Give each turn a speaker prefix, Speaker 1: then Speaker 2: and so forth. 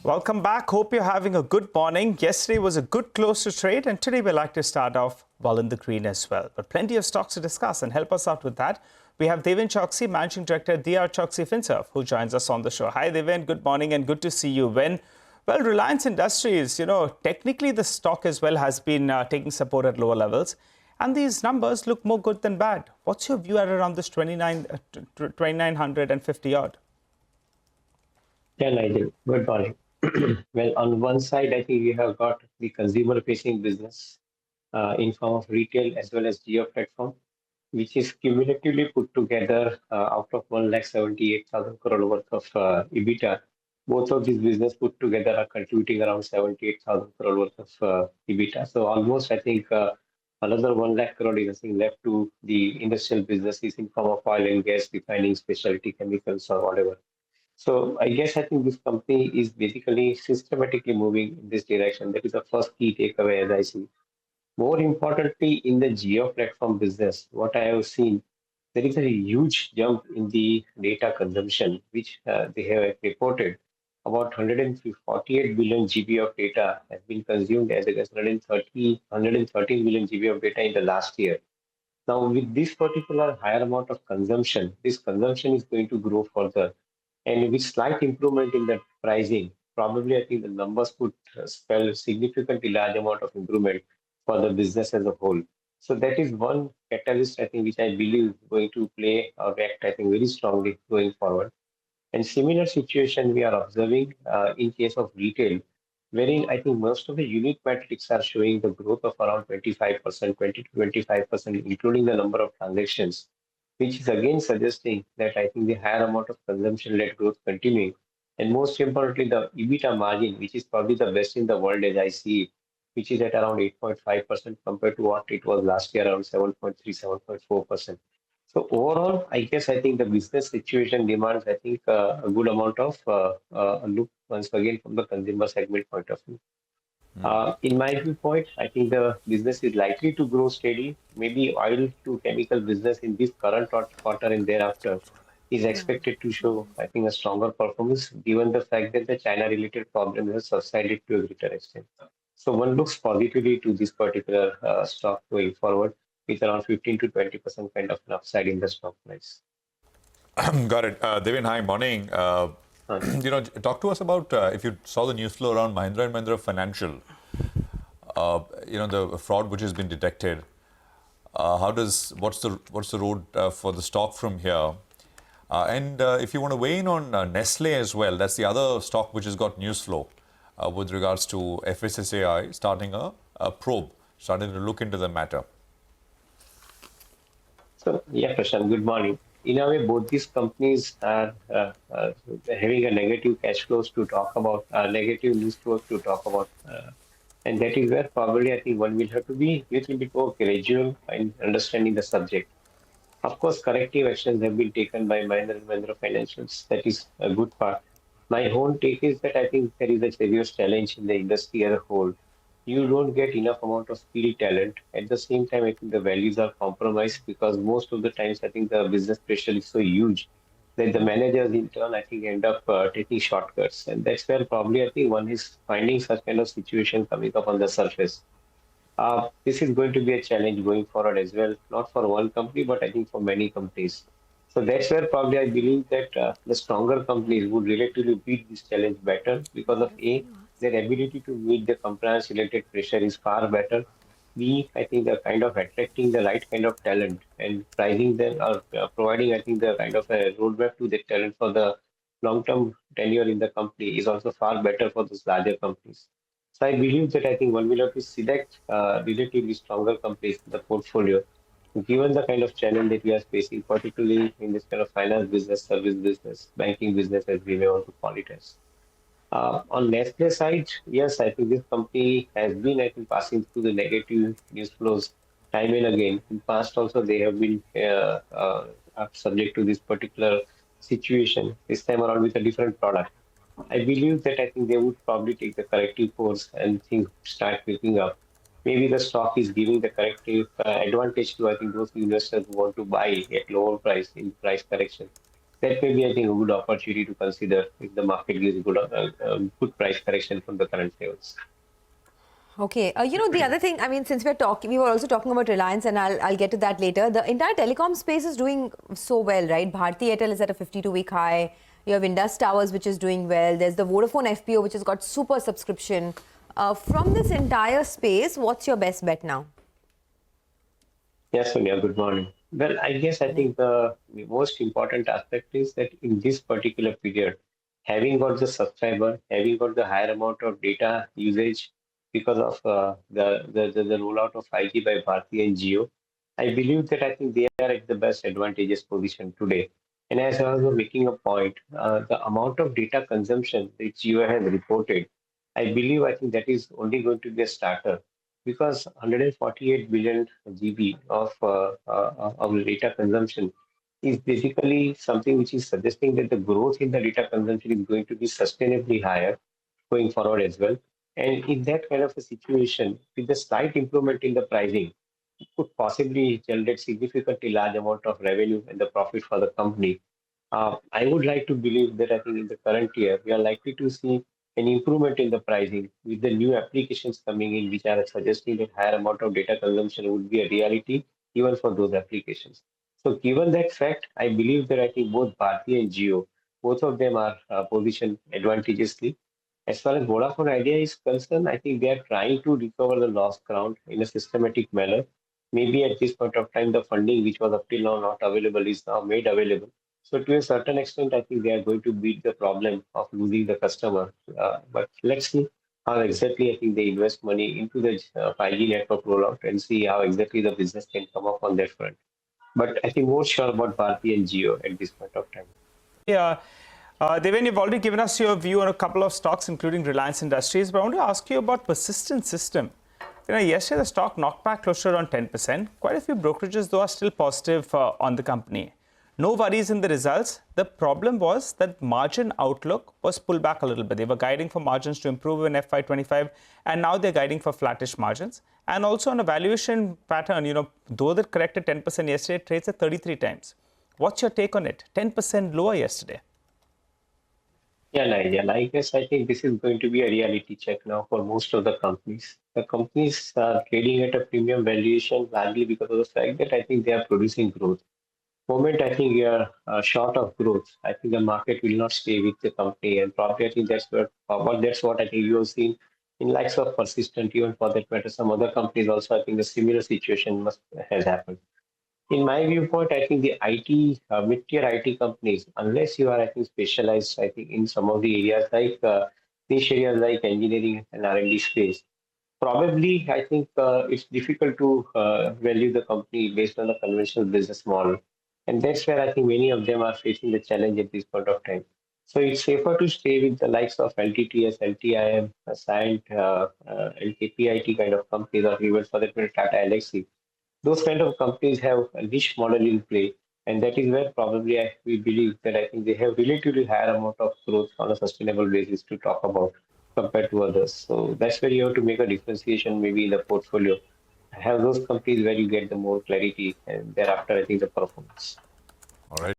Speaker 1: Welcome back. Hope you're having a good morning. Yesterday was a good close to trade, and today we'd like to start off well in the green as well. But plenty of stocks to discuss, and help us out with that, we have Deven Choksey, Managing Director at DRChoksey Finserv, who joins us on the show. Hi, Deven. Good morning and good to see you. Well, Reliance Industries, technically the stock as well has been taking support at lower levels, and these numbers look more good than bad. What's your view at around this 2950 odd?
Speaker 2: Yeah, Nigel. Good morning. Well, on one side, I think we have got the consumer-facing business in form of retail as well as geo platform, which is cumulatively put together out of 1,78,000 crore worth of EBITDA. Both of these business put together are contributing around 78,000 crore worth of EBITDA. So almost, I think, another 1 lakh crore is I think, left to the industrial businesses in form of oil and gas, refining, specialty chemicals, or whatever. So I think this company is basically systematically moving in this direction. That is the first key takeaway as I see. More importantly, in the geo platform business, what I have seen, there is a huge jump in the data consumption, which they have reported. About 148 billion GB of data has been consumed as against 113 billion GB of data in the last year. Now, with this particular higher amount of consumption, this consumption is going to grow further. And with slight improvement in the pricing, probably I think the numbers could spell significantly large amount of improvement for the business as a whole. So that is one catalyst, I think, which I believe is going to play or act, I think, very strongly going forward. And similar situation we are observing in case of retail, wherein I think most of the unique metrics are showing the growth of around 25%, 20 to 25%, including the number of transactions, which is again suggesting that I think the higher amount of consumption-led growth continuing. And most importantly, the EBITDA margin, which is probably the best in the world as I see it, which is at around 8.5% compared to what it was last year, around 7.3, 7.4%. So overall, I think the business situation demands, I think, a good amount of a look once again from the consumer segment point of view. In my viewpoint, I think the business is likely to grow steady. Maybe oil to chemical business in this current quarter and thereafter is expected to show, I think, a stronger performance given the fact that the China-related problems have subsided to a greater extent. So one looks positively to this particular stock going forward with around 15 to 20% kind of an upside in the stock price.
Speaker 3: Got it. Deven, hi, morning. Talk to us about if you saw the news flow around Mahindra and Mahindra Financial. The fraud which has been detected. What's the road for the stock from here? And if you want to weigh in on Nestle as well, that's the other stock which has got news flow with regards to FSSAI starting a probe, starting to look into the matter.
Speaker 2: So, yeah, Prashant, good morning. In a way, both these companies are having a negative cash flows to talk about, negative news flows to talk about. And that is where probably I think one will have to be a little bit more gradual in understanding the subject. Of course, corrective actions have been taken by Mahindra and Mahindra Financials. That is a good part. My whole take is that I think there is a serious challenge in the industry as a whole. You don't get enough amount of skilled talent. At the same time, I think the values are compromised because most of the times I think the business pressure is so huge that the managers in turn I think end up taking shortcuts, and that's where probably I think one is finding such kind of situation coming up on the surface. This is going to be a challenge going forward as well, not for one company, but I think for many companies. So that's where probably I believe that the stronger companies would relatively beat this challenge better because of A, their ability to meet the compliance related pressure is far better. B, I think the kind of attracting the right kind of talent and pricing them or providing, I think, the kind of a roadmap to the talent for the long-term tenure in the company is also far better for those larger companies. So I believe that I think one will have to select relatively stronger companies in the portfolio, given the kind of challenge that we are facing, particularly in this kind of finance business, service business, banking business, as we may want to call it as. On Nestle side, yes, I think this company has been, I think, passing through the negative news flows time and again. In past also, they have been subject to this particular situation, this time around with a different product. I believe that I think they would probably take the corrective course and things start picking up. Maybe the stock is giving the corrective advantage to I think those investors who want to buy at lower price in price correction. that may be, I think, a good opportunity to consider if the market gives good price correction from the current levels.
Speaker 4: Okay, the other thing, I mean, since we were also talking about Reliance, and I'll get to that later. The entire telecom space is doing so well, right? Bharti Airtel is at a 52-week high. You have Indus Towers, which is doing well. There's the Vodafone FPO, which has got super subscription. From this entire space, what's your best bet now?
Speaker 2: Yes, Sonia, good morning. Well, I guess I think the most important aspect is that in this particular period, having got the subscriber, having got the higher amount of data usage because of the rollout of 5G by Bharti and Jio, I believe that I think they are at the best advantageous position today. And as I was making a point, the amount of data consumption that Jio has reported, I think that is only going to be a starter because 148 billion GB of data consumption is basically something which is suggesting that the growth in the data consumption is going to be sustainably higher going forward as well. And in that kind of a situation, with the slight improvement in the pricing, it could possibly generate significantly large amount of revenue and the profit for the company. I would like to believe that I think in the current year, we are likely to see an improvement in the pricing with the new applications coming in, which are suggesting that higher amount of data consumption would be a reality even for those applications. So given that fact, I believe that I think both Bharti and Jio, both of them are positioned advantageously. As far as Vodafone Idea is concerned, I think they are trying to recover the lost ground in a systematic manner. Maybe at this point of time, the funding which was up till now not available is now made available. So to a certain extent, I think they are going to beat the problem of losing the customer. But let's see how exactly I think they invest money into the 5G network rollout and see how exactly the business can come up on that front. But I think more sure about Bharti and Jio at this point of time.
Speaker 1: Yeah. Deven, you've already given us your view on a couple of stocks, including Reliance Industries, but I want to ask you about Persistent System. Yesterday the stock knocked back closer on 10%. Quite a few brokerages, though, are still positive on the company. No worries in the results. The problem was that margin outlook was pulled back a little bit. They were guiding for margins to improve in FY25, and now they're guiding for flattish margins. And also on a valuation pattern, though they corrected 10% yesterday, it trades at 33 times. What's your take on it? 10% lower yesterday.
Speaker 2: Yeah, Nigel, I guess I think this is going to be a reality check now for most of the companies. The companies are trading at a premium valuation largely because of the fact that I think they are producing growth. Moment I think we are short of growth, I think the market will not stay with the company, and probably I think that's what I think you have seen in likes of Persistent, even for that matter, some other companies also. I think a similar situation has happened. In my viewpoint, I think the IT mid-tier IT companies, unless you are I think specialized, I think in some of the areas like niche areas like engineering and R&D space, probably, I think it's difficult to value the company based on the conventional business model. And that's where I think many of them are facing the challenge at this point of time. So it's safer to stay with the likes of LTTS, LTIM, Scient, and KPIT kind of companies, or even for that matter, Tata Elxsi. Those kind of companies have a niche model in play. And that is where probably we believe that I think they have relatively higher amount of growth on a sustainable basis to talk about compared to others. So that's where you have to make a differentiation maybe in the portfolio. Have those companies where you get the more clarity, and thereafter I think the performance.
Speaker 3: All right.